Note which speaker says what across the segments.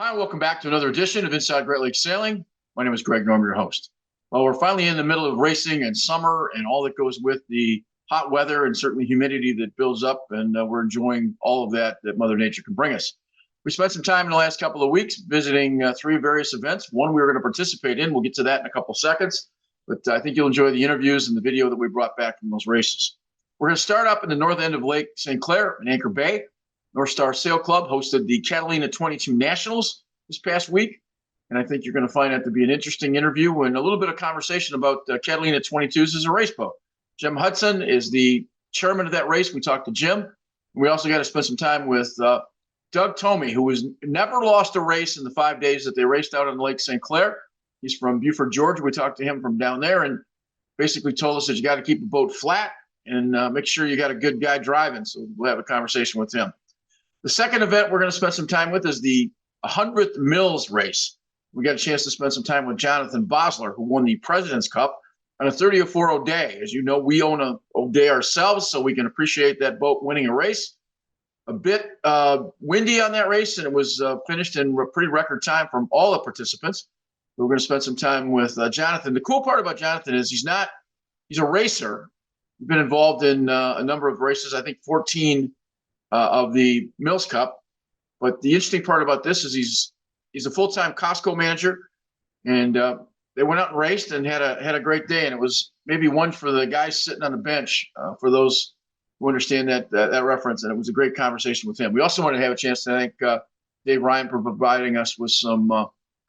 Speaker 1: Hi, welcome back to another edition of Inside Great Lakes Sailing. My name is Greg Norm, your host. Well, we're finally in the middle of racing and summer and all that goes with the hot weather and certainly humidity that builds up, and we're enjoying all of that Mother Nature can bring us. We spent some time in the last couple of weeks visiting three various events. One we were going to participate in. We'll get to that in a couple seconds, but I think you'll enjoy the interviews and the video that we brought back from those races. We're going to start up in the north end of Lake St. Clair in Anchor Bay. North Star Sail Club hosted the Catalina 22 Nationals this past week, and I think you're going to find that to be an interesting interview and a little bit of conversation about Catalina 22s as a race boat. Jim Hudson is the chairman of that race. We talked to Jim. We also got to spend some time with Doug Thome, who has never lost a race in the 5 days that they raced out on Lake St. Clair. He's from Beaufort, Georgia. We talked to him from down there and basically told us that you got to keep the boat flat and make sure you got a good guy driving. So we'll have a conversation with him. The second event we're going to spend some time with is the 100th Mills race. We got a chance to spend some time with Jonathan Vosler, who won the President's Cup on a 30-04 O'Day. As you know, we own a O'Day ourselves, so we can appreciate that boat winning a race. A bit windy on that race, and it was finished in pretty record time from all the participants. We're going to spend some time with Jonathan. The cool part about Jonathan is he's a racer. He's been involved in a number of races, I think 14 of the Mills Cup. But the interesting part about this is he's a full-time Costco manager, and they went out and raced and had a great day. And it was maybe one for the guys sitting on the bench, for those who understand that reference. And it was a great conversation with him. We also wanted to have a chance to thank Dave Ryan for providing us with some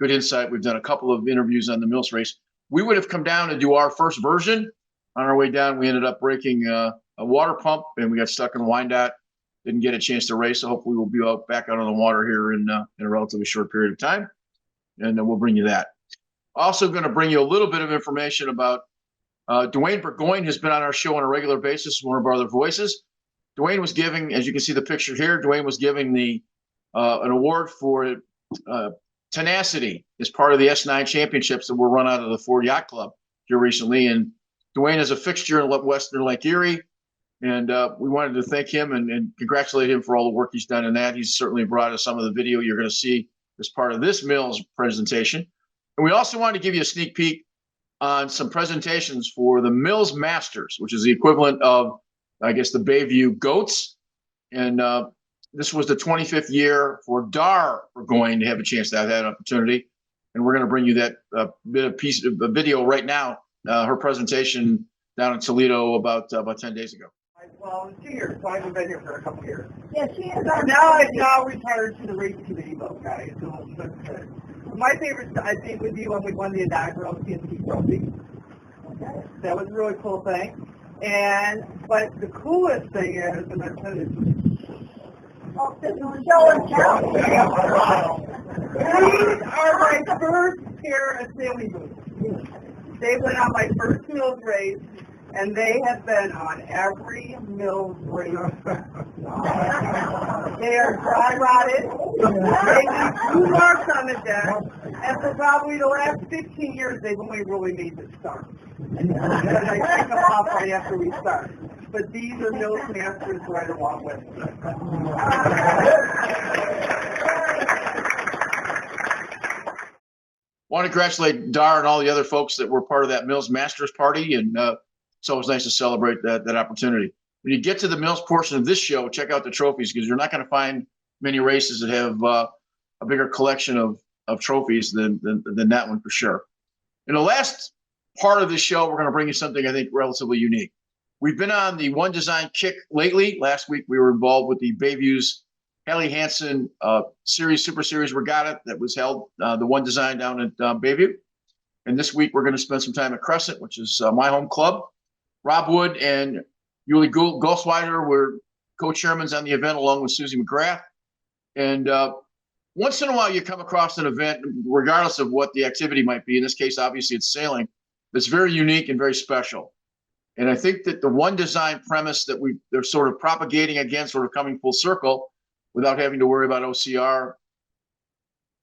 Speaker 1: good insight. We've done a couple of interviews on the Mills race. We would have come down to do our first version. On our way down, we ended up breaking a water pump, and we got stuck in Wyandotte. Didn't get a chance to race, so hopefully we'll be back out on the water here in a relatively short period of time, and we'll bring you that. Also going to bring you a little bit of information about Dwayne Beroy has been on our show on a regular basis, one of our other voices. Dwayne was giving, as you can see the picture here, Dwayne was giving an award for tenacity as part of the S9 championships that were run out of the Ford Yacht Club here recently, and Dwayne is a fixture in Western Lake Erie. And we wanted to thank him and congratulate him for all the work he's done in that. He's certainly brought us some of the video you're going to see as part of this Mills presentation. And we also wanted to give you a sneak peek on some presentations for the Mills Masters, which is the equivalent of, I guess, the Bayview Goats. And this was the 25th year for Dar Beroy to have a chance to have that opportunity. And we're going to bring you that piece of the video right now, her presentation down in Toledo about 10 days ago.
Speaker 2: Well, 2 years, so I haven't been here for a couple of years.
Speaker 3: Yeah, she is.
Speaker 2: Now retired to the race committee boat guy. So my favorite, I think, would be when we won the inaugural CSYC trophy. Okay. That was a really cool thing. But the coolest thing is, and I'll tell you,
Speaker 3: Show and tell.
Speaker 2: these are my first pair of sailing boots. They went on my first Mills race, and they have been on every Mills race. They are dry rotted. They have 2 marks on the deck, and for probably the last 15 years, they've only really made the start. And I take them off right after we start. But these are Mills Masters right along with them.
Speaker 1: Want to congratulate Dar and all the other folks that were part of that Mills Masters party, and it's always nice to celebrate that opportunity. When you get to the Mills portion of this show, check out the trophies, because you're not going to find many races that have a bigger collection of trophies than that one for sure. In the last part of this show, we're going to bring you something I think relatively unique. We've been on the One Design kick lately. Last week we were involved with the Bayview's Hallie Hansen Super Series Regatta that was held, the One Design down at Bayview. And this week we're going to spend some time at Crescent, which is my home club. Rob Wood and Yuli Gulsweider were co-chairmans on the event along with Susie McGrath. And once in a while you come across an event, regardless of what the activity might be. In this case, obviously it's sailing. That's very unique and very special. And I think that the One Design premise that they're sort of propagating again, sort of coming full circle without having to worry about OCR,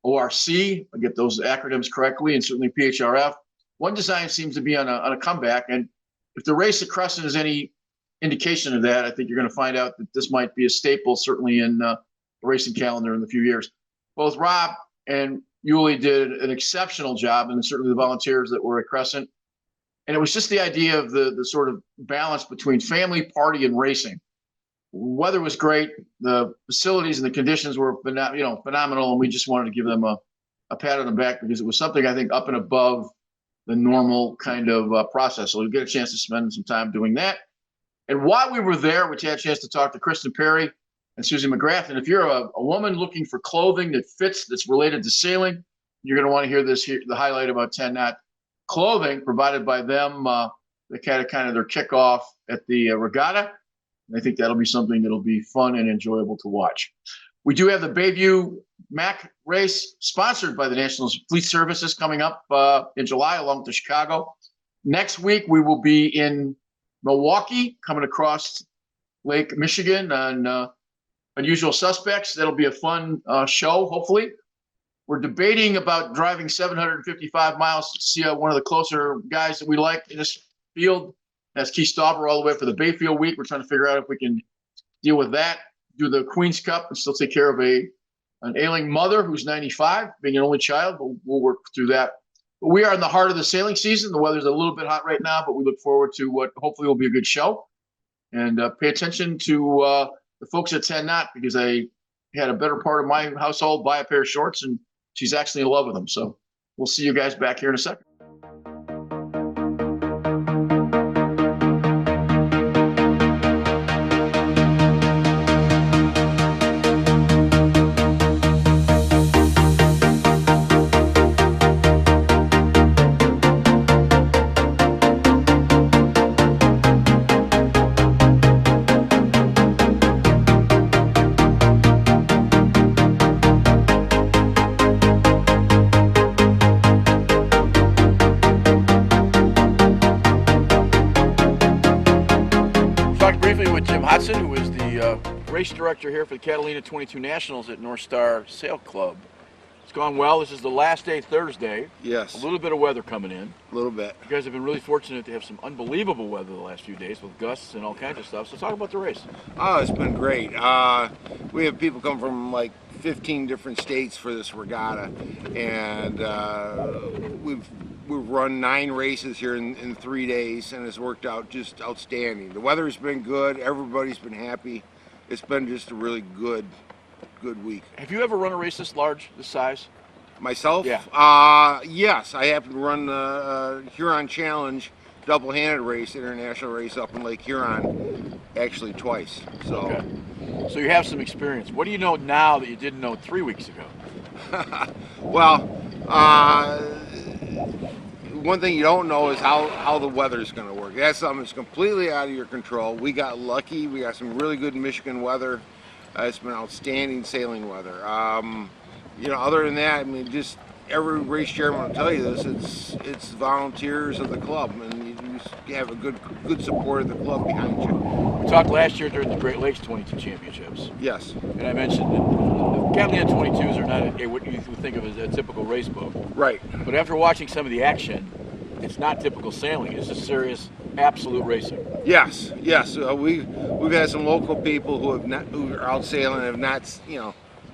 Speaker 1: ORC, I get those acronyms correctly, and certainly PHRF. One Design seems to be on a comeback. And if the race at Crescent is any indication of that, I think you're going to find out that this might be a staple, certainly in the racing calendar in a few years. Both Rob and Yuli did an exceptional job, and certainly the volunteers that were at Crescent. And it was just the idea of the sort of balance between family, party, and racing. Weather was great. The facilities and the conditions were phenomenal, and we just wanted to give them a pat on the back because it was something I think up and above the normal kind of process. So we get a chance to spend some time doing that. And while we were there, we had a chance to talk to Kristen Perry and Susie McGrath. And if you're a woman looking for clothing that fits, that's related to sailing, you're going to want to hear this here, the highlight about 10 knot clothing provided by them. They kind of their kickoff at the regatta. And I think that'll be something that'll be fun and enjoyable to watch. We do have the Bayview Mac race sponsored by the National Fleet Services coming up in July along with Chicago. Next week, we will be in Milwaukee coming across Lake Michigan on Unusual Suspects. That'll be a fun show, hopefully. We're debating about driving 755 miles to see one of the closer guys that we like in this field. That's Keith Stauber all the way for the Bayfield week. We're trying to figure out if we can deal with that, do the Queen's Cup, and still take care of an ailing mother who's 95, being an only child. We'll work through that. But we are in the heart of the sailing season. The weather's a little bit hot right now, but we look forward to what hopefully will be a good show. And pay attention to the folks at 10 Knot, because I had a better part of my household buy a pair of shorts, and she's actually in love with them. So we'll see you guys back here in a second. Who is the race director here for the Catalina 22 Nationals at North Star Sail Club. It's gone well. This is the last day, Thursday.
Speaker 4: Yes.
Speaker 1: A little bit of weather coming in.
Speaker 4: A little bit.
Speaker 1: You guys have been really fortunate to have some unbelievable weather the last few days with gusts and all kinds of stuff. So talk about the race.
Speaker 4: Oh, it's been great. We have people come from like 15 different states for this regatta, and we've run 9 races here in 3 days, and it's worked out just outstanding. The weather's been good. Everybody's been happy. It's been just a really good week.
Speaker 1: Have you ever run a race this large, this size?
Speaker 4: Myself?
Speaker 1: Yeah.
Speaker 4: Yes, I happened to run the Huron Challenge double-handed race, international race up in Lake Huron, actually twice. So.
Speaker 1: Okay. So you have some experience. What do you know now that you didn't know 3 weeks ago?
Speaker 4: Well, one thing you don't know is how the weather's going to work. That's something that's completely out of your control. We got lucky. We got some really good Michigan weather. It's been outstanding sailing weather. Other than that, I mean, just every race chairman will tell you this. It's volunteers of the club, and you have a good support of the club behind you.
Speaker 1: We talked last year during the Great Lakes 22 Championships.
Speaker 4: Yes.
Speaker 1: And I mentioned that the Catalina 22s are not what you think of as a typical race boat.
Speaker 4: Right.
Speaker 1: But after watching some of the action, it's not typical sailing. It's just serious, absolute racing.
Speaker 4: Yes. We've had some local people who are out sailing and have not,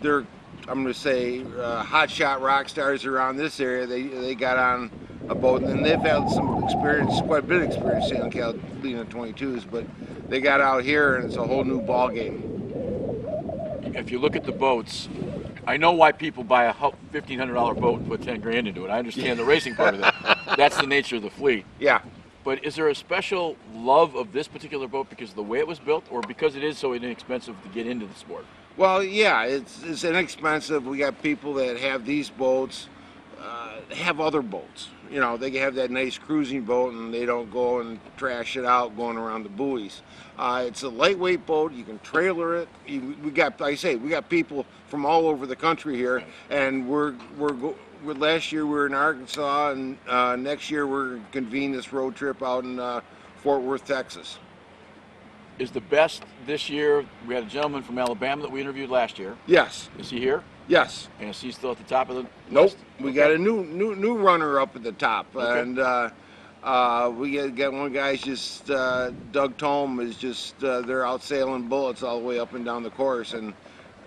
Speaker 4: they're, I'm going to say, hotshot rock stars around this area. They got on a boat, and they've had some experience, quite a bit of experience sailing Catalina 22s, but they got out here, and it's a whole new ball game.
Speaker 1: If you look at the boats, I know why people buy a $1,500 boat and put 10 grand into it. I understand the racing part of it. That's the nature of the fleet.
Speaker 4: Yeah.
Speaker 1: But is there a special love of this particular boat because of the way it was built, or because it is so inexpensive to get into the sport?
Speaker 4: Well, yeah, it's inexpensive. We got people that have these boats, have other boats. They can have that nice cruising boat, and they don't go and trash it out going around the buoys. It's a lightweight boat. You can trailer it. We got, like I say, we got people from all over the country here, and last year we were in Arkansas, and next year we're convening this road trip out in Fort Worth, Texas.
Speaker 1: Is the best this year? We had a gentleman from Alabama that we interviewed last year.
Speaker 4: Yes.
Speaker 1: Is he here?
Speaker 4: Yes.
Speaker 1: And is he still at the top of the
Speaker 4: Nope.
Speaker 1: list?
Speaker 4: We got a new runner up at the top,
Speaker 1: okay.
Speaker 4: And we got one guy's just Doug Thome is just they're out sailing bullets all the way up and down the course, and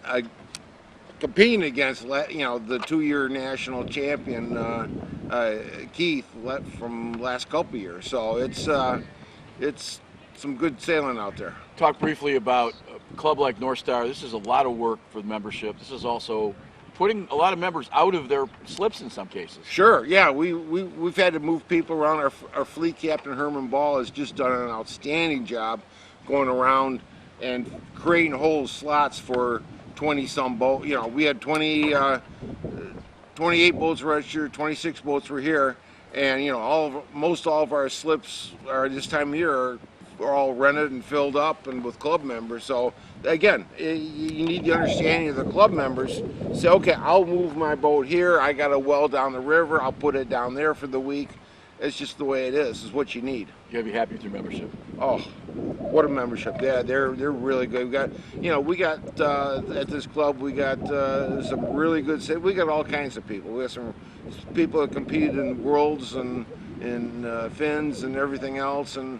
Speaker 4: got competing against, the 2-year national champion Keith from last couple years. So it's some good sailing out there.
Speaker 5: Talk briefly about a club like North Star. This is a lot of work for the membership. This is also putting a lot of members out of their slips in some cases.
Speaker 4: Sure, yeah, we've had to move people around. Our fleet captain Herman Ball has just done an outstanding job going around and creating whole slots for 20-some boats. We had 28 boats registered, 26 boats were here, and most all of our slips are this time of year are all rented and filled up and with club members. So again, you need the understanding of the club members. Say, okay, I'll move my boat here. I got a well down the river. I'll put it down there for the week. It's just the way it is. It's what you need.
Speaker 5: You gotta be happy with your membership.
Speaker 4: Oh, what a membership! Yeah, they're really good. We got at this club we got some really good. We got all kinds of people. We got some people that competed in worlds and in fins and everything else, and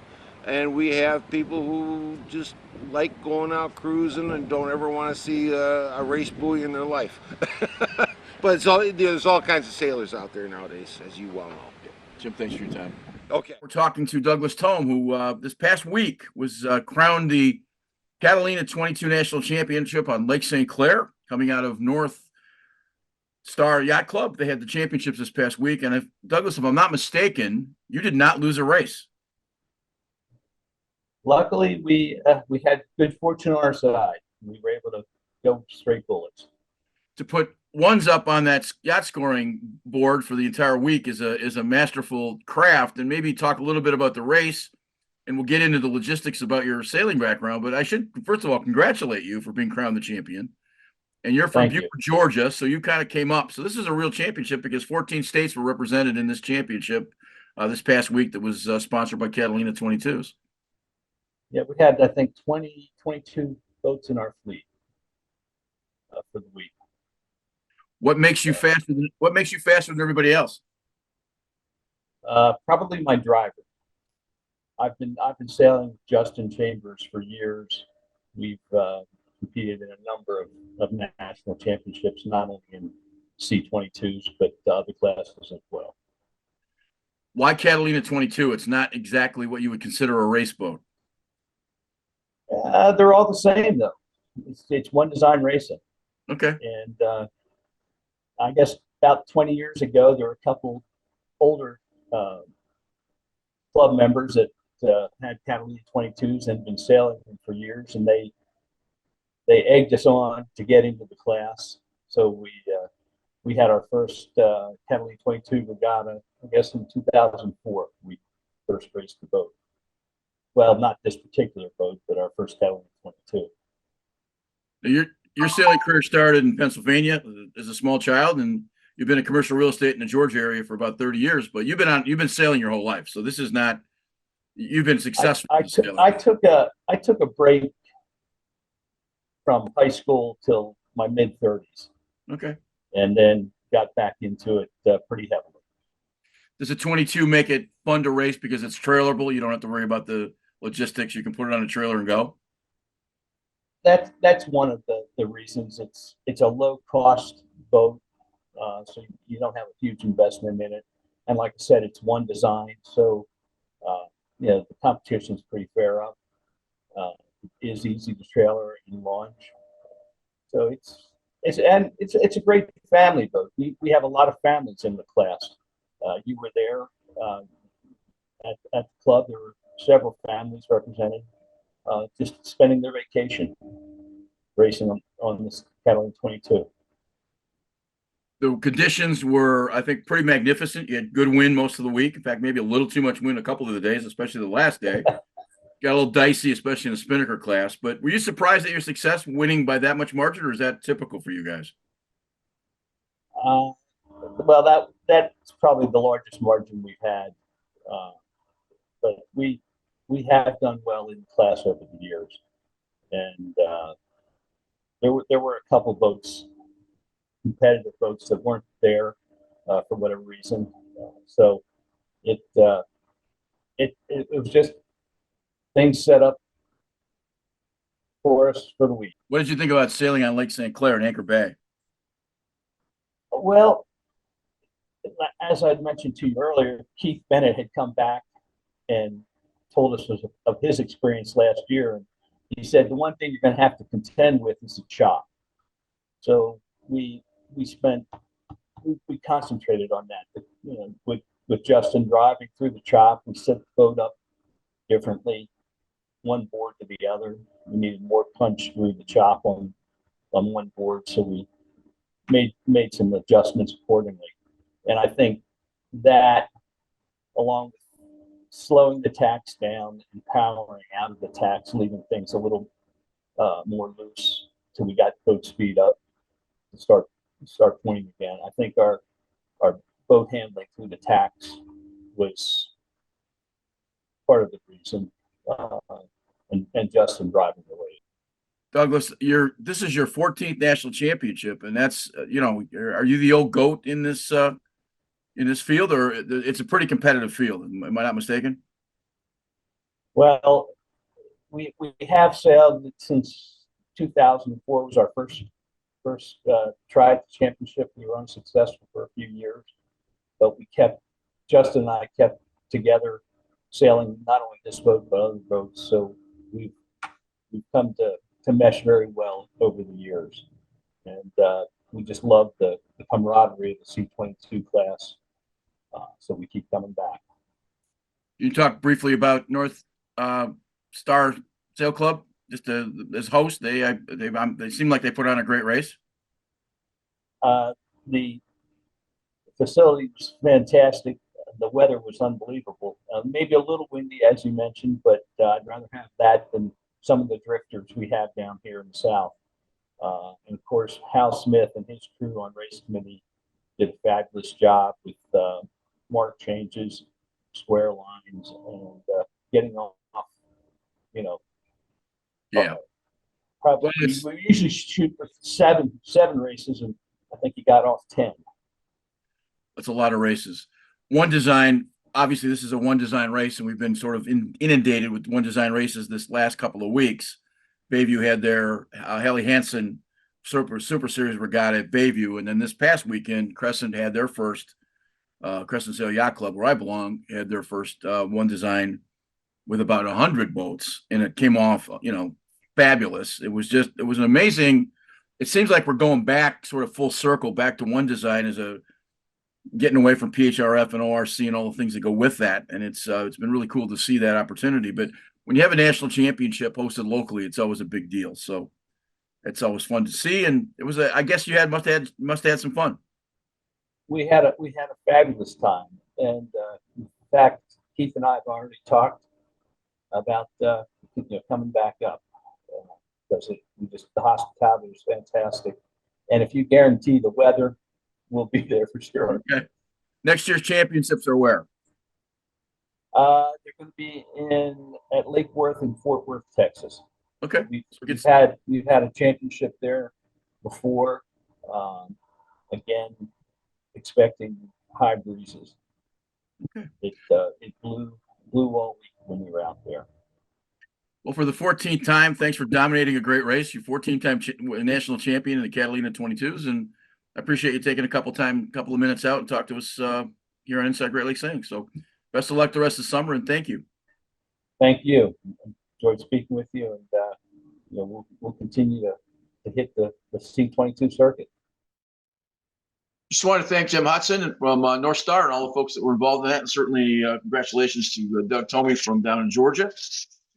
Speaker 4: we have people who just like going out cruising and don't ever want to see a race buoy in their life. But there's all kinds of sailors out there nowadays, as you well know.
Speaker 5: Jim, thanks for your time.
Speaker 4: Okay.
Speaker 1: We're talking to Douglas Thome, who this past week was crowned the Catalina 22 National Championship on Lake St. Clair, coming out of North Star Yacht Club. They had the championships this past week, and Douglas, if I'm not mistaken, you did not lose a race.
Speaker 6: Luckily, we had good fortune on our side. We were able to go straight bullets.
Speaker 1: To put ones up on that yacht scoring board for the entire week is a masterful craft. And maybe talk a little bit about the race, and we'll get into the logistics about your sailing background. But I should first of all congratulate you for being crowned the champion. And you're from Beaufort, Georgia, so you kind of came up. So this is a real championship because 14 states were represented in this championship this past week that was sponsored by Catalina 22s.
Speaker 6: Yeah, we had, I think, 22 boats in our fleet for the week.
Speaker 1: What makes you faster than everybody else?
Speaker 6: Probably my driver. I've been sailing with Justin Chambers for years. We've competed in a number of national championships, not only in C22s but other classes as well.
Speaker 1: Why Catalina 22? It's not exactly what you would consider a race boat.
Speaker 6: They're all the same, though. It's one design racing.
Speaker 1: Okay.
Speaker 6: And I guess about 20 years ago, there were a couple older club members that had Catalina 22s and been sailing them for years, and they egged us on to get into the class. So we had our first Catalina 22 regatta, I guess, in 2004. We first raced the boat. Well, not this particular boat, but our first Catalina 22.
Speaker 1: Your sailing career started in Pennsylvania as a small child, and you've been in commercial real estate in the Georgia area for about 30 years. But you've been sailing your whole life, so this is not. You've been successful.
Speaker 6: I took a break from high school till my mid-30s.
Speaker 1: Okay.
Speaker 6: And then got back into it pretty heavily.
Speaker 1: Does a 22 make it fun to race because it's trailerable? You don't have to worry about the logistics. You can put it on a trailer and go.
Speaker 6: That's one of the reasons. It's a low cost boat, so you don't have a huge investment in it. And like I said, it's one design, so the competition's pretty fair up. It is easy to trailer and launch. So it's a great family boat. We have a lot of families in the class. You were there at the club. There were several families represented, just spending their vacation racing on this Catalina 22.
Speaker 1: The conditions were, I think, pretty magnificent. You had good wind most of the week. In fact, maybe a little too much wind a couple of the days, especially the last day. Got a little dicey, especially in the spinnaker class. But were you surprised at your success winning by that much margin, or is that typical for you guys?
Speaker 6: Well, that's probably the largest margin we've had. But we have done well in the class over the years. And there were a couple boats, competitive boats, that weren't there for whatever reason. So it was just things set up for us for the week.
Speaker 1: What did you think about sailing on Lake St. Clair in Anchor Bay?
Speaker 6: Well, as I mentioned to you earlier, Keith Bennett had come back and told us of his experience last year. And he said the one thing you're going to have to contend with is the chop. So we concentrated on that. You know, with Justin driving through the chop, we set the boat up differently, one board to the other. We needed more punch through the chop on one board, so we made some adjustments accordingly. And I think that, along with slowing the tacks down and powering out of the tacks, leaving things a little more loose till we got boat speed up to start pointing again. I think our boat handling through the tacks was part of the reason, and Justin driving the way.
Speaker 5: Douglas, this is your 14th national championship, and that's are you the old goat in this field, or it's a pretty competitive field? Am I not mistaken?
Speaker 6: Well, we have sailed since 2004 was our first try at the championship. We were unsuccessful for a few years, but Justin and I kept together sailing not only this boat but other boats. So we've come to mesh very well over the years, and we just love the camaraderie of the C-22 class. So we keep coming back.
Speaker 5: You talked briefly about North Star Sail Club. Just as host, they seem like they put on a great race.
Speaker 6: The facility was fantastic. The weather was unbelievable. Maybe a little windy, as you mentioned, but I'd rather have that than some of the drifters we have down here in the South. And of course, Hal Smith and his crew on race committee did a fabulous job with mark changes, square lines, and getting off. Probably we usually shoot for seven races, and I think he got off 10.
Speaker 5: That's a lot of races. One design, obviously, this is a one design race, and we've been sort of inundated with one design races this last couple of weeks. Bayview had their Helly Hansen Super Series regatta at Bayview, and then this past weekend, Crescent had their first Crescent Sail Yacht Club, where I belong, had their first one design with about 100 boats, and it came off, fabulous. It was an amazing. It seems like we're going back sort of full circle back to one design as a getting away from PHRF and ORC and all the things that go with that. And it's been really cool to see that opportunity. But when you have a national championship hosted locally, it's always a big deal. So it's always fun to see. And it was I guess you must have had some fun.
Speaker 6: We had a fabulous time. And in fact, Keith and I have already talked about coming back up. Because the hospitality was fantastic. And if you guarantee the weather, we'll be there for sure.
Speaker 5: Okay. Next year's championships are where?
Speaker 6: They're going to be at Lake Worth in Fort Worth, Texas.
Speaker 5: Okay.
Speaker 6: We've had a championship there before. Again, expecting high breezes.
Speaker 5: Okay.
Speaker 6: It blew all week when we were out there.
Speaker 5: Well, for the 14th time, thanks for dominating a great race. You're 14-time national champion in the Catalina 22s, and I appreciate you taking a couple of minutes out and talk to us here on Inside Great Lakes Sailing. So best of luck the rest of the summer, and thank you.
Speaker 6: Thank you. Enjoyed speaking with you, and we'll continue to hit the C-22 circuit.
Speaker 1: Just want to thank Jim Hudson from North Star and all the folks that were involved in that, and certainly congratulations to Doug Thome from down in Georgia.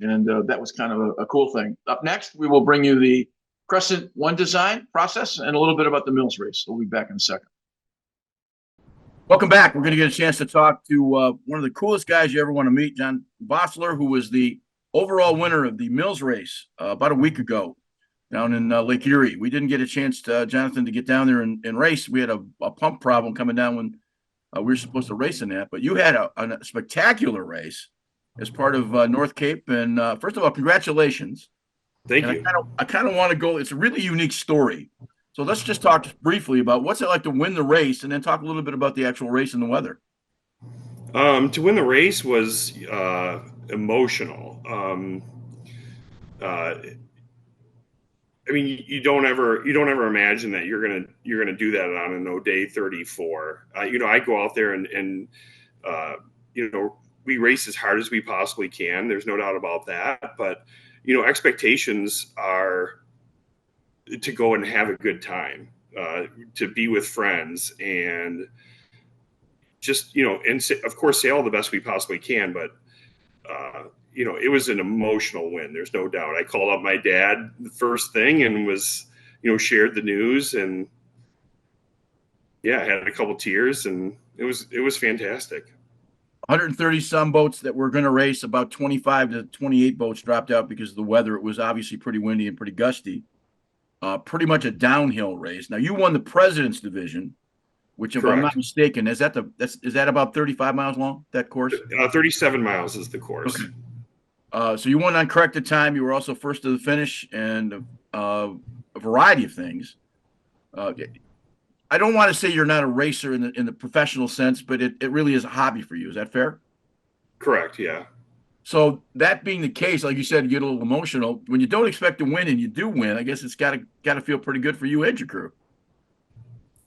Speaker 1: And that was kind of a cool thing. Up next, we will bring you the Crescent One design process and a little bit about the Mills race. We'll be back in a second. Welcome back. We're going to get a chance to talk to one of the coolest guys you ever want to meet, John Vosler, who was the overall winner of the Mills race about a week ago down in Lake Erie. We didn't get a chance, Jonathan, to get down there and race. We had a pump problem coming down when we were supposed to race in that. But you had a spectacular race as part of North Cape. And first of all, congratulations.
Speaker 7: Thank you.
Speaker 5: I kind of want to go. It's a really unique story. So let's just talk briefly about what's it like to win the race, and then talk a little bit about the actual race and the weather.
Speaker 7: To win the race was emotional. I mean, you don't ever imagine that you're gonna do that on an O'Day 34. I go out there and we race as hard as we possibly can. There's no doubt about that. But expectations are to go and have a good time, to be with friends, and just and of course say all the best we possibly can. But it was an emotional win. There's no doubt. I called up my dad the first thing and was, shared the news, and yeah, had a couple tears, and it was fantastic.
Speaker 5: 130 some boats that were going to race, about 25 to 28 boats dropped out because of the weather. It was obviously pretty windy and pretty gusty. Pretty much a downhill race. Now you won the President's Division, which, if I'm not mistaken, is that about 35 miles long? That course?
Speaker 7: 37 miles is the course.
Speaker 5: Okay. So you won on corrected time. You were also first to the finish, and a variety of things. I don't want to say you're not a racer in the professional sense, but it really is a hobby for you. Is that fair?
Speaker 7: Correct. Yeah.
Speaker 5: So that being the case, like you said, you get a little emotional when you don't expect to win and you do win. I guess it's got to feel pretty good for you and your crew.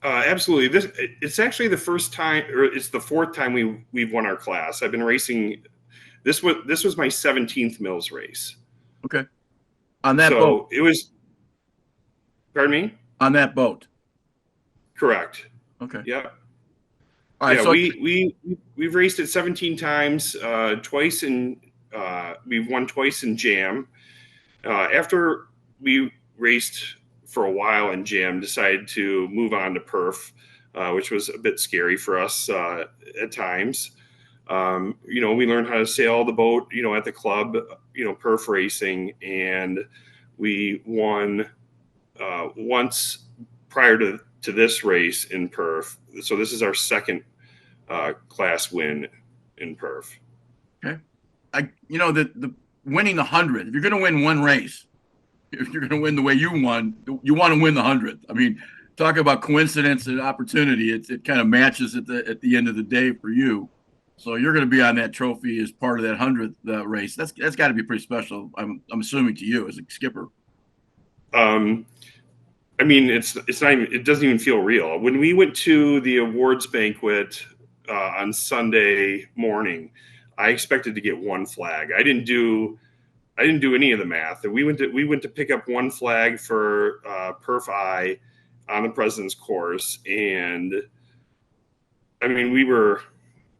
Speaker 7: Absolutely. It's actually the first time, or it's the fourth time we've won our class. I've been racing. This was my 17th Mills race.
Speaker 5: Okay. On that boat.
Speaker 7: It was. Pardon me.
Speaker 5: On that boat.
Speaker 7: Correct.
Speaker 5: Okay.
Speaker 7: Yeah.
Speaker 5: All right.
Speaker 7: Yeah,
Speaker 5: So
Speaker 7: we've raced it 17 times. We've won twice in Jam. After we raced for a while in Jam, decided to move on to Perf, which was a bit scary for us at times. We learned how to sail the boat, at the club, Perf racing, and we won once prior to this race in Perf. So this is our second class win in Perf.
Speaker 5: Okay. The winning the 100. If you're going to win one race, if you're going to win the way you won, you want to win the 100th. I mean, talk about coincidence and opportunity. It kind of matches at the end of the day for you. So you're going to be on that trophy as part of that 100th race. That's got to be pretty special. I'm assuming to you as a skipper.
Speaker 7: I mean, it's not even, it doesn't even feel real. When we went to the awards banquet on Sunday morning, I expected to get one flag. I didn't do any of the math. We went to pick up one flag for Perf I on the President's course, and I mean, we were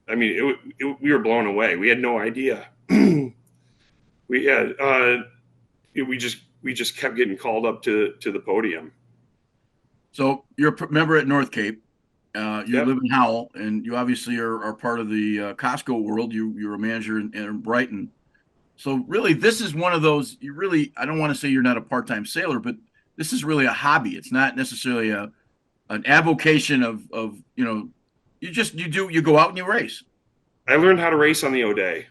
Speaker 7: blown away. We had no idea. We just kept getting called up to the podium.
Speaker 5: So you're a member at North Cape. You
Speaker 7: Yep.
Speaker 5: live in Howell, and you obviously are part of the Costco world. You're a manager in Brighton. So really, this is one of those. I don't want to say you're not a part-time sailor, but this is really a hobby. It's not necessarily an avocation of you go out and you race.
Speaker 7: I learned how to race on the O'Day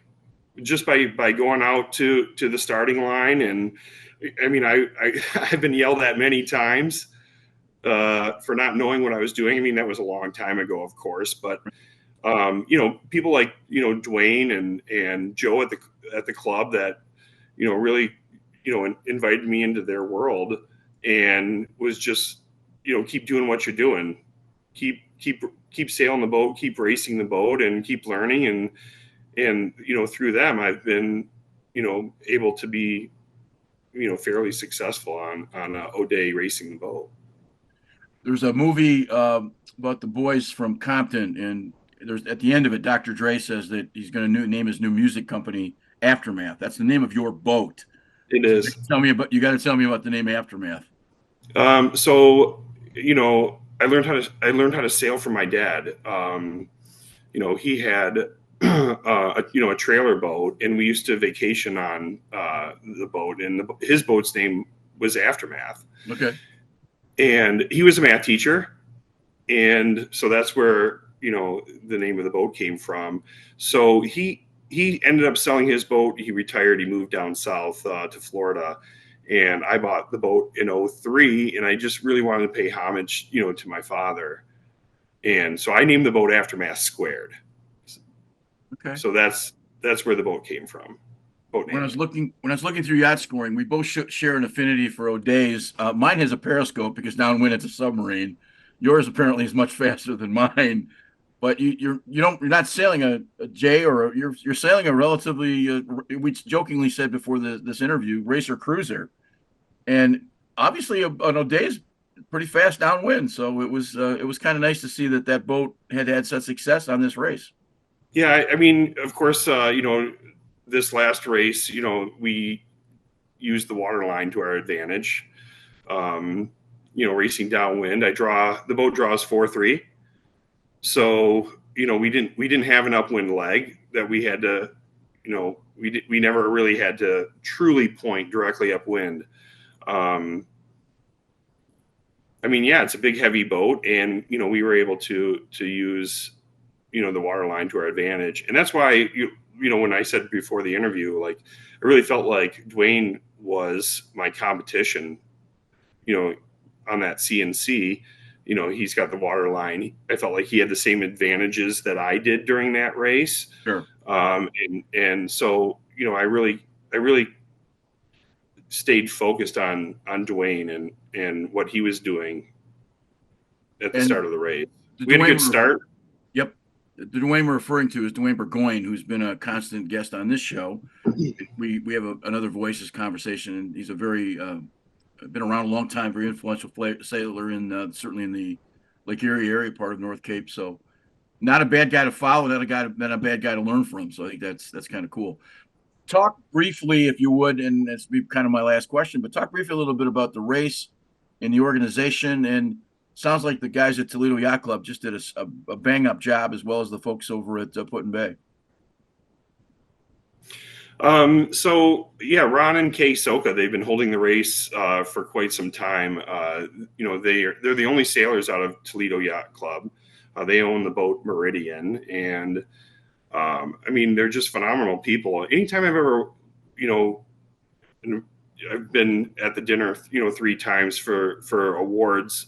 Speaker 7: just by going out to the starting line, and I mean I've been yelled at many times for not knowing what I was doing. I mean, that was a long time ago, of course, but people like Dwayne and Joe at the club that really invited me into their world, and was just keep doing what you're doing, keep sailing the boat, keep racing the boat, and keep learning, and through them I've been able to be fairly successful on O'Day racing the boat.
Speaker 5: There's a movie about the boys from Compton, and there's at the end of it, Dr. Dre says that he's going to name his new music company Aftermath. That's the name of your boat.
Speaker 7: It is.
Speaker 5: You got to tell me about the name Aftermath.
Speaker 7: So I learned how to sail from my dad. He had a trailer boat, and we used to vacation on the boat, and his boat's name was Aftermath.
Speaker 5: Okay.
Speaker 7: And he was a math teacher, and so that's where the name of the boat came from. So he ended up selling his boat. He retired. He moved down south to Florida, and I bought the boat in 2003, and I just really wanted to pay homage to my father, and so I named the boat Aftermath Squared.
Speaker 5: Okay.
Speaker 7: So that's where the boat came from. boat
Speaker 5: When I
Speaker 7: name.
Speaker 5: was looking through yacht scoring, we both share an affinity for O'Days. Mine has a periscope because downwind it's a submarine. Yours apparently is much faster than mine. But you're not sailing a J or you're sailing a relatively we jokingly said before this interview racer cruiser, and obviously an O'Day's pretty fast downwind. So it was kind of nice to see that boat had such success on this race.
Speaker 7: Yeah, I mean, of course, this last race, we used the water line to our advantage. Racing downwind, the boat draws 4-3. So, we didn't have an upwind leg that we had to, we never really had to truly point directly upwind. It's a big, heavy boat, and we were able to use the water line to our advantage, and that's why when I said before the interview, like I really felt like Dwayne was my competition, on that CNC. He's got the water line. I felt like he had the same advantages that I did during that race.
Speaker 5: Sure.
Speaker 7: And so I really stayed focused on Dwayne and what he was doing at the start of the race. We had a good start.
Speaker 5: Yep. The Dwayne we're referring to is Dwayne Beroy, who's been a constant guest on this show. We have another Voices conversation, and he's a very been around a long time, very influential sailor in certainly in the Lake Erie area part of North Cape. So not a bad guy to follow, not a bad guy to learn from. So I think that's kind of cool. Talk briefly, if you would, and that's be kind of my last question, but talk briefly a little bit about the race and the organization. And sounds like the guys at Toledo Yacht Club just did a bang up job, as well as the folks over at Put-in Bay.
Speaker 7: Ron and Kay Soka, they've been holding the race for quite some time. They're the only sailors out of Toledo Yacht Club. They own the boat Meridian, and they're just phenomenal people. Anytime I've ever, I've been at the dinner, 3 times for awards.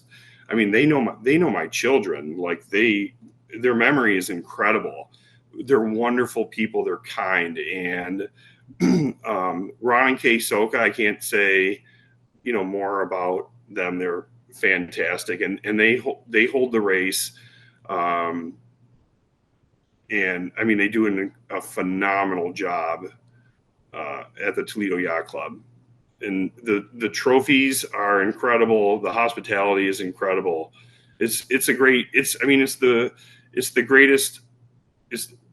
Speaker 7: They know my children. Like their memory is incredible. They're wonderful people. They're kind. And Ron and Kay Soka, I can't say, more about them. They're fantastic. And they hold the race. And they do a phenomenal job at the Toledo Yacht Club. And the trophies are incredible. The hospitality is incredible. It's the greatest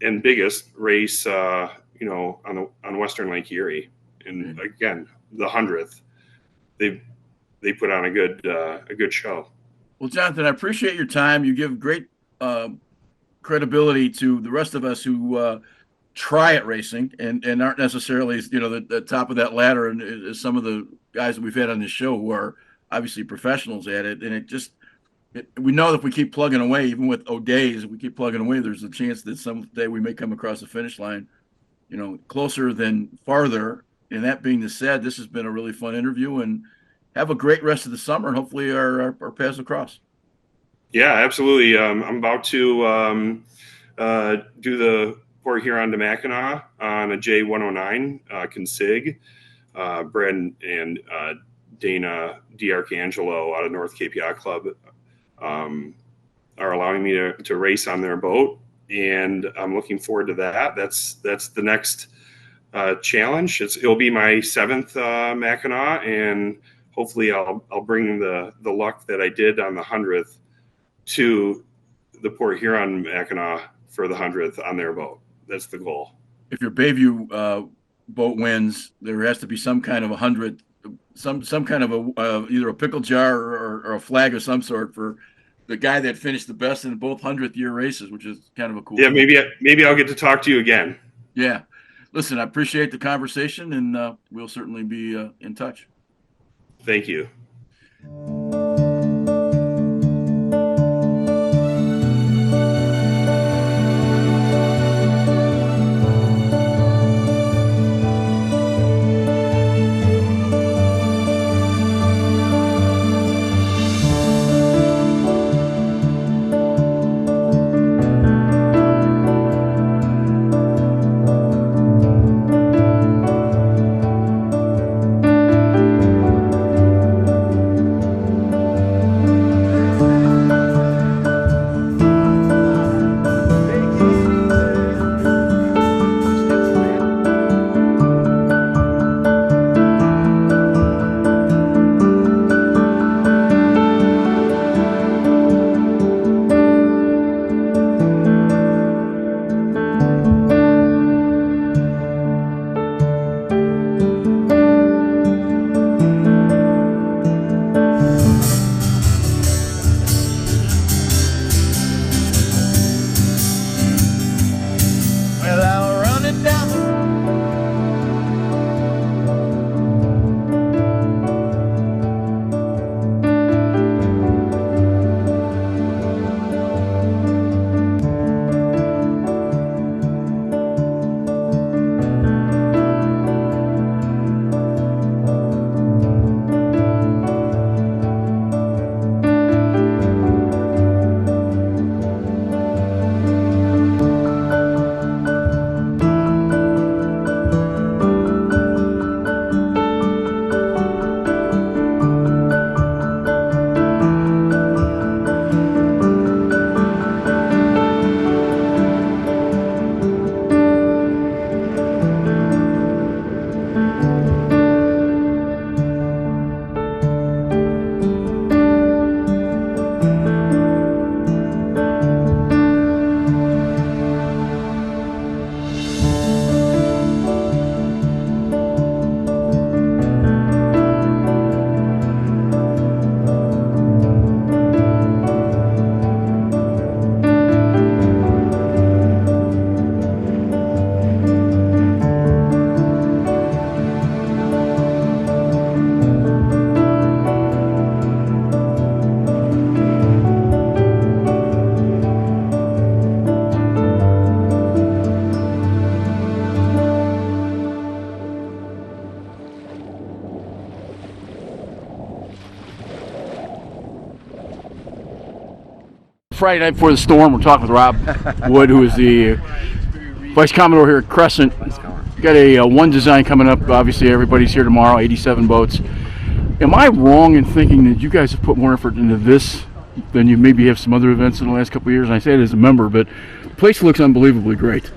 Speaker 7: and biggest race, on Western Lake Erie. And again, the 100th, they put on a good show.
Speaker 5: Well, Jonathan, I appreciate your time. You give great credibility to the rest of us who try at racing and aren't necessarily, the top of that ladder. And some of the guys that we've had on this show who are obviously professionals at it. And we know that if we keep plugging away, even with O'Days, if we keep plugging away, there's a chance that someday we may come across the finish line, closer than farther. And that being said, this has been a really fun interview, and have a great rest of the summer. And hopefully our paths will cross. Yeah,
Speaker 7: absolutely. I'm about to do the Port Huron to Mackinac on a J109 consig. Brad and Dana DiArcangelo out of North Cape Yacht Club are allowing me to race on their boat, and I'm looking forward to that. That's the next challenge. It'll be my 7th Mackinac, and hopefully I'll bring the luck that I did on the 100th to the Port Huron Mackinac for the 100th on their boat. That's the goal.
Speaker 5: If your Bayview boat wins, there has to be some kind of 100, some kind of either a pickle jar or a flag of some sort for the guy that finished the best in both 100th year races, which is kind of a cool
Speaker 7: thing. Maybe I'll get to talk to you again.
Speaker 5: Yeah. Listen, I appreciate the conversation, and we'll certainly be in touch.
Speaker 7: Thank you.
Speaker 5: Friday night before the storm. We're talking with Rob Wood, who is the Vice Commodore here at Crescent. We got a one design coming up. Obviously, everybody's here tomorrow. 87 boats. Am I wrong in thinking that you guys have put more effort into this than you maybe have some other events in the last couple of years? And I say it as a member, but the place looks unbelievably great.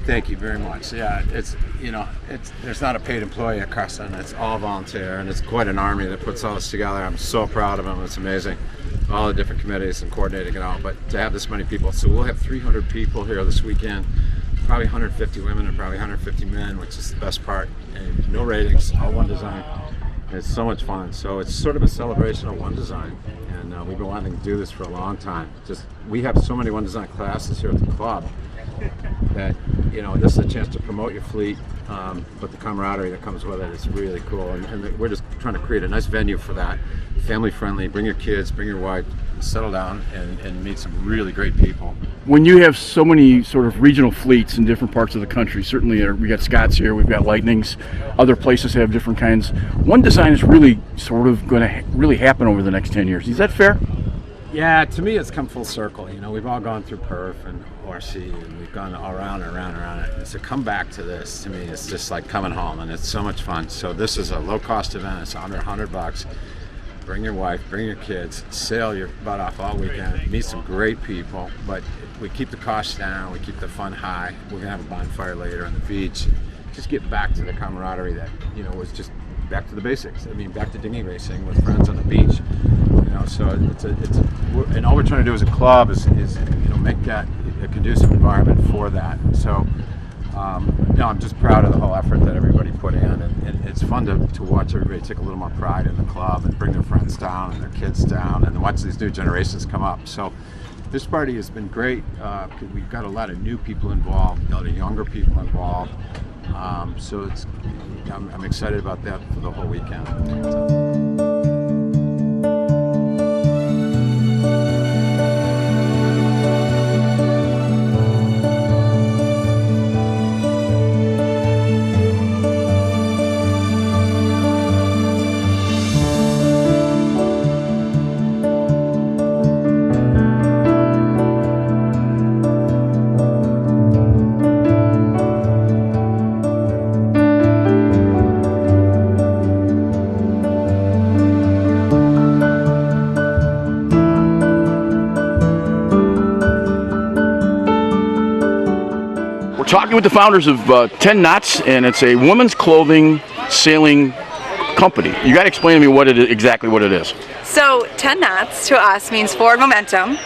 Speaker 8: Thank you very much. Yeah, there's not a paid employee at Crescent. It's all volunteer, and it's quite an army that puts all this together. I'm so proud of them. It's amazing, all the different committees and coordinating it all. But to have this many people, so we'll have 300 people here this weekend, probably 150 women and probably 150 men, which is the best part. And no ratings, all one design. It's so much fun. So it's sort of a celebration of one design, and we've been wanting to do this for a long time. We have so many one design classes here at the club that this is a chance to promote your fleet, but the camaraderie that comes with it is really cool, and we're just trying to create a nice venue for that, family friendly. Bring your kids, bring your wife, settle down and meet some really great people.
Speaker 5: When you have so many sort of regional fleets in different parts of the country, certainly we got Scott's here, we've got Lightnings, other places have different kinds. One design is really sort of going to really happen over the next 10 years. Is that fair?
Speaker 8: Yeah, to me it's come full circle. We've all gone through Perf and ORC, and we've gone around and around and around it. And to come back to this, to me, it's just like coming home, and it's so much fun. So this is a low-cost event. It's under $100. Bring your wife, bring your kids, sail your butt off all weekend, meet some great people, but we keep the costs down, we keep the fun high. We're gonna have a bonfire later on the beach. Just get back to the camaraderie that, was just back to the basics. Back to dinghy racing with friends on the beach. So and all we're trying to do as a club is make that a conducive environment for that. So I'm just proud of the whole effort that everybody put in, and it's fun to watch everybody take a little more pride in the club and bring their friends down and their kids down and watch these new generations come up. So this party has been great. We've got a lot of new people involved, a lot of younger people involved. So I'm excited about that for the whole weekend.
Speaker 5: Talking with the founders of 10 Knots, and it's a women's clothing sailing company. You got to explain to me exactly what it is.
Speaker 9: So 10 knots to us means forward momentum,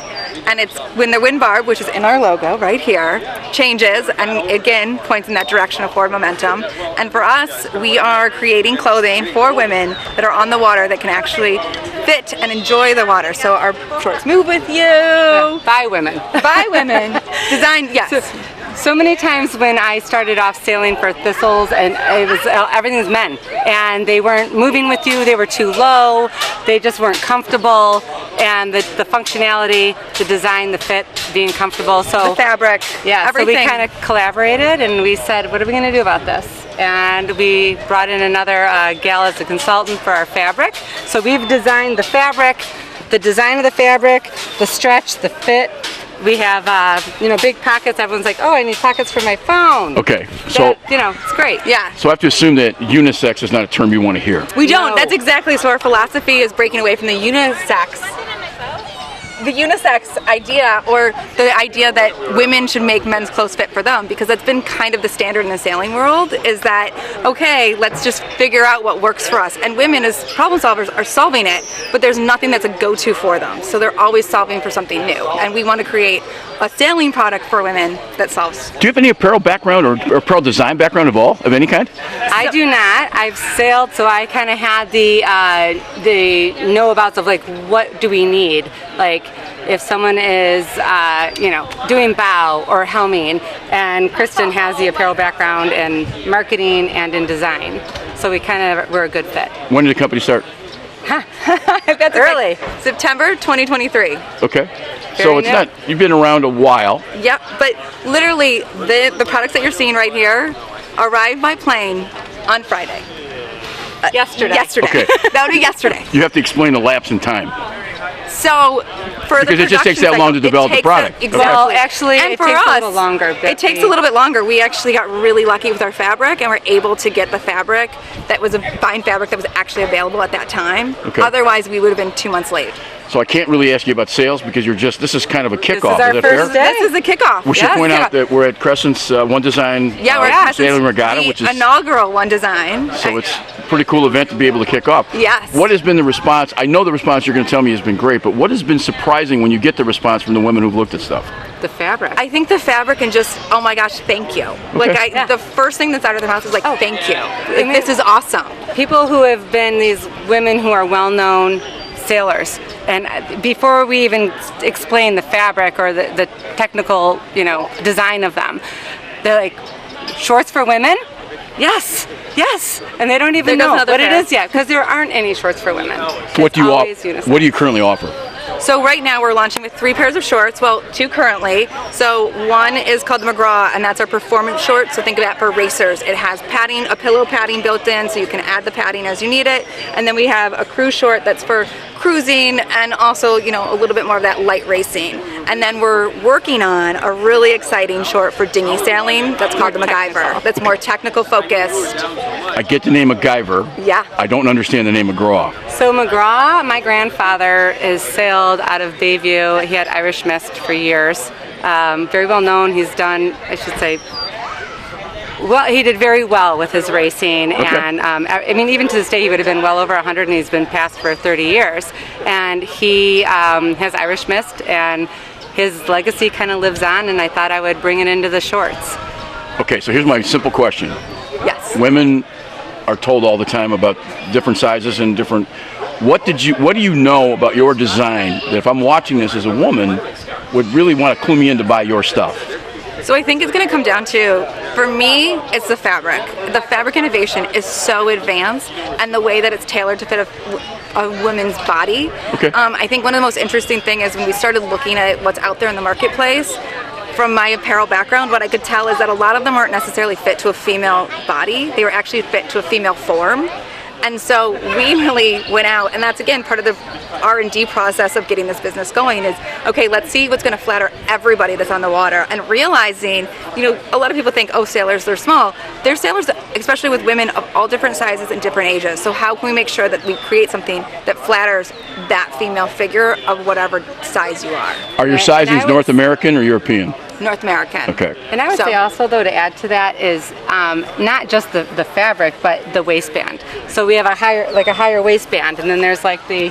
Speaker 9: and it's when the wind bar, which is in our logo right here, changes and again points in that direction of forward momentum. And for us, we are creating clothing for women that are on the water that can actually fit and enjoy the water. So our shorts move with you.
Speaker 10: By women.
Speaker 9: By women. Designed, yes.
Speaker 10: So many times when I started off sailing for Thistles, and everything was men, and they weren't moving with you, they were too low, they just weren't comfortable, and the functionality, the design, the fit, being comfortable. So
Speaker 9: the fabric,
Speaker 10: yeah,
Speaker 9: everything.
Speaker 10: So we kind of collaborated, and we said, what are we going to do about this? And we brought in another gal as a consultant for our fabric. So we've designed the fabric, the design of the fabric, the stretch, the fit. We have, big pockets. Everyone's like, oh, I need pockets for my phone.
Speaker 5: Okay, so
Speaker 10: it's great.
Speaker 9: Yeah.
Speaker 5: So I have to assume that unisex is not a term you want to hear.
Speaker 9: We don't. No. That's exactly. So our philosophy is breaking away from the unisex idea, or the idea that women should make men's clothes fit for them, because that's been kind of the standard in the sailing world, is that, okay, let's just figure out what works for us. And women as problem solvers are solving it, but there's nothing that's a go-to for them. So they're always solving for something new. And we want to create a sailing product for women that solves.
Speaker 5: Do you have any apparel background or apparel design background of any kind?
Speaker 10: I do not. I've sailed, so I kind of had the know-abouts of like, what do we need? Like, if someone is, doing bow or helming, and Kristen has the apparel background in marketing and in design, so we're a good fit.
Speaker 5: When did the company start?
Speaker 9: That's early. September 2023.
Speaker 5: Okay. So it's not, you've been around a while.
Speaker 9: Yep, but literally the products that you're seeing right here arrived by plane on Friday.
Speaker 10: Yesterday.
Speaker 5: Okay.
Speaker 9: That would be yesterday.
Speaker 5: You have to explain the lapse in time.
Speaker 9: So for
Speaker 5: Because
Speaker 9: the
Speaker 5: it just takes
Speaker 9: production
Speaker 5: that long to
Speaker 9: cycle, it
Speaker 5: develop the
Speaker 9: takes
Speaker 5: product.
Speaker 9: exactly.
Speaker 10: Well, actually,
Speaker 9: And
Speaker 10: it
Speaker 9: for
Speaker 10: takes
Speaker 9: us,
Speaker 10: a little longer. but
Speaker 9: It takes
Speaker 10: we-
Speaker 9: a little bit longer. We actually got really lucky with our fabric, and we're able to get the fabric that was a fine fabric that was actually available at that time.
Speaker 5: Okay.
Speaker 9: Otherwise, we would have been 2 months late.
Speaker 5: So I can't really ask you about sales because this is kind of a kickoff.
Speaker 10: our
Speaker 5: Is that
Speaker 10: first
Speaker 5: fair?
Speaker 10: day.
Speaker 9: This is a kickoff.
Speaker 5: We should
Speaker 9: Yes,
Speaker 5: point out
Speaker 9: kickoff.
Speaker 5: that we're at Crescent's One Design
Speaker 9: Yeah, we're at
Speaker 5: Sailing
Speaker 9: Crescent's
Speaker 5: Regatta,
Speaker 9: the
Speaker 5: which is
Speaker 9: inaugural One Design.
Speaker 5: so it's a pretty cool event to be able to kick off.
Speaker 9: Yes.
Speaker 5: What has been the response? I know the response you're going to tell me has been great, but what has been surprising when you get the response from the women who've looked at stuff?
Speaker 10: the fabric.
Speaker 9: I think the fabric and just, oh my gosh, thank you. Like,
Speaker 10: Yeah.
Speaker 9: the first thing that's out of their mouth is like, thank you. Like,
Speaker 10: mean-
Speaker 9: this is awesome.
Speaker 10: People who have been these women who are well-known sailors, and before we even explain the fabric or the technical, design of them, they're like, shorts for women? Yes, yes, and they don't even
Speaker 9: There goes
Speaker 10: know
Speaker 9: another
Speaker 10: what it
Speaker 9: pair.
Speaker 10: is yet because there aren't any shorts for women.
Speaker 5: What do you
Speaker 10: always unisex.
Speaker 5: What do you currently offer?
Speaker 9: So right now we're launching with 3 pairs of shorts, well, 2 currently. So one is called the McGraw, and that's our performance short. So think of that for racers. It has padding, a pillow padding built in, so you can add the padding as you need it. And then we have a cruise short that's for cruising and also, a little bit more of that light racing. And then we're working on a really exciting short for dinghy sailing that's called the MacGyver. That's more technical focused.
Speaker 5: I get the name MacGyver.
Speaker 9: Yeah.
Speaker 5: I don't understand the name McGraw.
Speaker 10: So McGraw, my grandfather is sailed out of Bayview. He had Irish Mist for years. Very well known. He's done, I should say, well, he did very well with his racing, and even to this day, he would have been well over 100, and he's been passed for 30 years. And he has Irish Mist, and his legacy kind of lives on. And I thought I would bring it into the shorts.
Speaker 5: Okay, so here's my simple question.
Speaker 9: Yes.
Speaker 5: Women are told all the time about different sizes and different. What do you know about your design that if I'm watching this as a woman would really want to clue me in to buy your stuff?
Speaker 9: So I think it's going to come down to, for me, it's the fabric. The fabric innovation is so advanced, and the way that it's tailored to fit a woman's body.
Speaker 5: Okay.
Speaker 9: I think one of the most interesting thing is when we started looking at what's out there in the marketplace, from my apparel background, what I could tell is that a lot of them aren't necessarily fit to a female body. They were actually fit to a female form. And so we really went out, and that's again part of the R&D process of getting this business going is, okay, let's see what's going to flatter everybody that's on the water, and realizing, a lot of people think, oh, sailors, they're small. They're sailors, especially with women of all different sizes and different ages. So how can we make sure that we create something that flatters that female figure of whatever size you are?
Speaker 5: Are your
Speaker 10: Right, and
Speaker 5: sizings
Speaker 10: I
Speaker 5: North
Speaker 10: was-
Speaker 5: American or European?
Speaker 9: North American.
Speaker 5: Okay.
Speaker 10: And I would
Speaker 9: So-
Speaker 10: say also, though, to add to that is not just the fabric, but the waistband. So we have a higher waistband, and then there's like the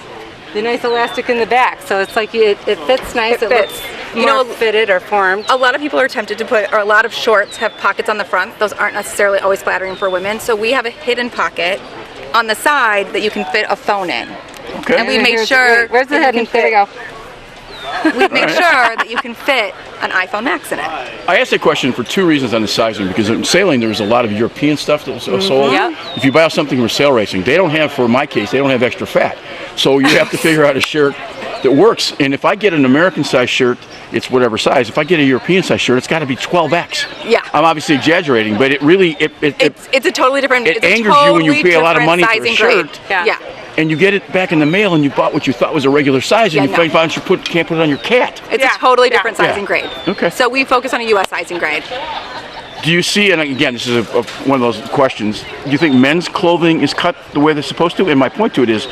Speaker 10: nice elastic in the back. So it's like it fits nice.
Speaker 9: It
Speaker 10: It
Speaker 9: fits.
Speaker 10: looks more fitted or formed.
Speaker 9: A lot of people are tempted to put, or a lot of shorts have pockets on the front. Those aren't necessarily always flattering for women. So we have a hidden pocket on the side that you can fit a phone in.
Speaker 5: Okay.
Speaker 9: And we
Speaker 10: And
Speaker 9: made
Speaker 10: here's-
Speaker 9: sure.
Speaker 10: wait, Where's the
Speaker 9: that you
Speaker 10: head?
Speaker 9: can
Speaker 10: There we
Speaker 9: fit-
Speaker 10: go.
Speaker 9: We made sure that you can fit an iPhone Max in it.
Speaker 5: I asked that question for 2 reasons on the sizing, because in sailing there's a lot of European stuff that was sold.
Speaker 10: Yep.
Speaker 5: If you buy something for sail racing, they don't have, for my case, they don't have extra fat. So you have to figure out a shirt that works. And if I get an American size shirt, it's whatever size. If I get a European size shirt, it's got to be 12X.
Speaker 9: Yeah.
Speaker 5: I'm obviously exaggerating, but it really,
Speaker 9: It's a totally different.
Speaker 5: it
Speaker 9: it's a
Speaker 5: angers you when you
Speaker 9: totally
Speaker 5: pay a lot of
Speaker 9: different
Speaker 5: money for a
Speaker 9: sizing
Speaker 5: shirt.
Speaker 9: grade.
Speaker 10: Yeah.
Speaker 9: Yeah.
Speaker 5: and you get it back in the mail and you bought what you thought was a regular size and
Speaker 9: Yeah,
Speaker 5: you
Speaker 9: no.
Speaker 5: find you can't put it on your cat.
Speaker 9: It's
Speaker 10: Yeah.
Speaker 9: a totally
Speaker 10: Yeah.
Speaker 9: different sizing grade.
Speaker 5: Okay.
Speaker 9: So we focus on a U.S. sizing grade.
Speaker 5: Do you see, and again, this is one of those questions, do you think men's clothing is cut the way they're supposed to? And my point to it is,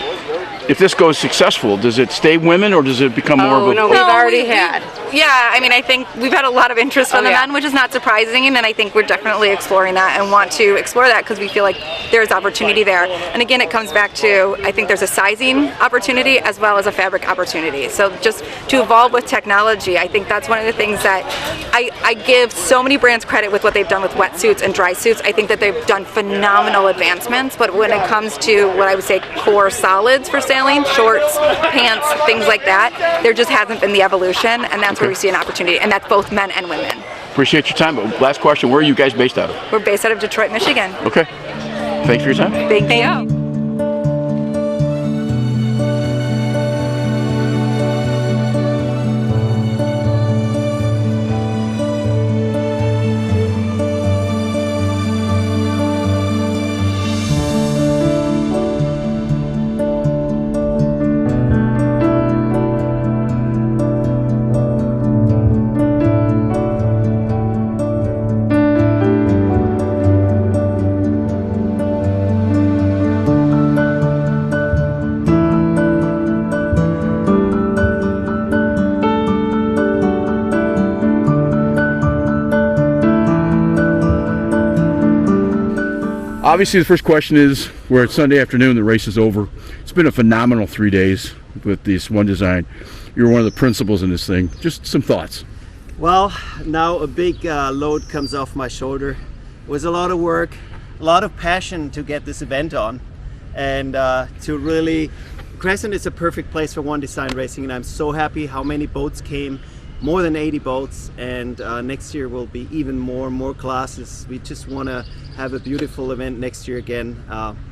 Speaker 5: if this goes successful, does it stay women or does it become more of a...
Speaker 10: no, we've already had.
Speaker 9: Yeah, I mean, I think we've had a lot of interest from the men, which is not surprising, and I think we're definitely exploring that and want to explore that because we feel like there's opportunity there. And again, it comes back to, I think there's a sizing opportunity as well as a fabric opportunity. So just to evolve with technology, I think that's one of the things that I give so many brands credit with what they've done with wetsuits and dry suits. I think that they've done phenomenal advancements, but when it comes to what I would say core solids for sailing, shorts, pants, things like that, there just hasn't been the evolution, and that's where we see an opportunity, and that's both men and women.
Speaker 5: Appreciate your time, but last question, where are you guys based out of?
Speaker 9: We're based out of Detroit, Michigan.
Speaker 5: Okay. Thanks for your time.
Speaker 9: Thank you.
Speaker 5: Obviously, the first question is, we're at Sunday afternoon, the race is over. It's been a phenomenal 3 days with this One Design. You're one of the principals in this thing. Just some thoughts.
Speaker 11: Well, now a big load comes off my shoulder. It was a lot of work, a lot of passion to get this event on, and to really, Crescent is a perfect place for One Design racing, and I'm so happy how many boats came, more than 80 boats, and next year will be even more classes. We just want to have a beautiful event next year again.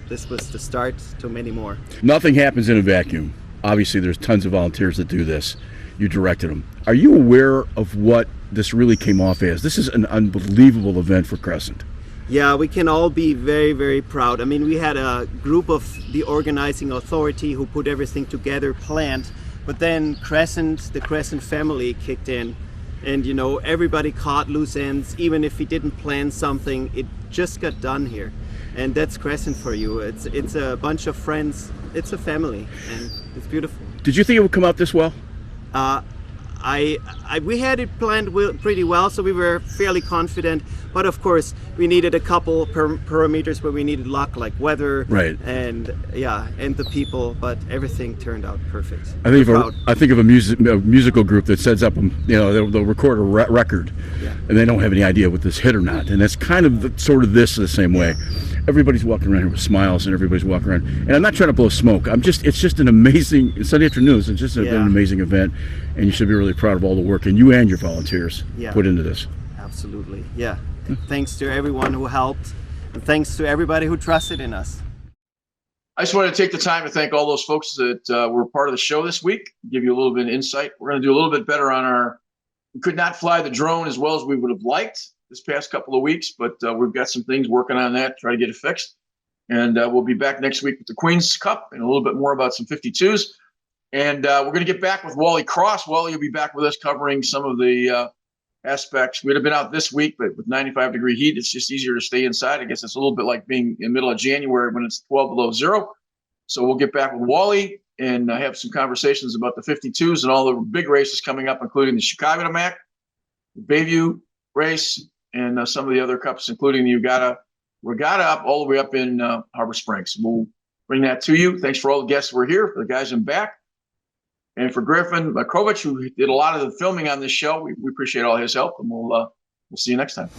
Speaker 11: This was the start to many more.
Speaker 5: Nothing happens in a vacuum. Obviously, there's tons of volunteers that do this. You directed them. Are you aware of what this really came off as? This is an unbelievable event for Crescent.
Speaker 11: Yeah, we can all be very proud. I mean, we had a group of the organizing authority who put everything together, planned, but then the Crescent family kicked in, and everybody caught loose ends. Even if we didn't plan something, it just got done here, and that's Crescent for you. It's a bunch of friends. It's a family, and it's beautiful.
Speaker 5: Did you think it would come out this well?
Speaker 11: We had it planned pretty well, so we were fairly confident. But of course, we needed a couple parameters where we needed luck, like weather,
Speaker 5: right,
Speaker 11: and the people. But everything turned out perfect.
Speaker 5: I think of a musical group that sets up, they'll record a record, and they don't have any idea what this hit or not. And that's kind of the same way. Everybody's walking around here with smiles, and everybody's walking around. And I'm not trying to blow smoke. It's just an amazing Sunday afternoon. It's just been an amazing event, and you should be really proud of all the work and you and your volunteers put into this.
Speaker 11: Absolutely, yeah. Thanks to everyone who helped, and thanks to everybody who trusted in us.
Speaker 1: I just want to take the time to thank all those folks that were part of the show this week, give you a little bit of insight. We're going to do a little bit better on we could not fly the drone as well as we would have liked this past couple of weeks, but we've got some things working on that, try to get it fixed. And we'll be back next week with the Queen's Cup and a little bit more about some 52s. And we're going to get back with Wally Cross. Wally will be back with us covering some of the aspects. We'd have been out this week, but with 95-degree heat, it's just easier to stay inside. I guess it's a little bit like being in the middle of January when it's 12 below zero. So we'll get back with Wally and have some conversations about the 52s and all the big races coming up, including the Chicago Mac, the Bayview race, and some of the other cups, including the regatta up all the way up in Harbor Springs. We'll bring that to you. Thanks for all the guests who were here, for the guys in back. And for Griffin Makrovich, who did a lot of the filming on this show, we appreciate all his help, and we'll see you next time.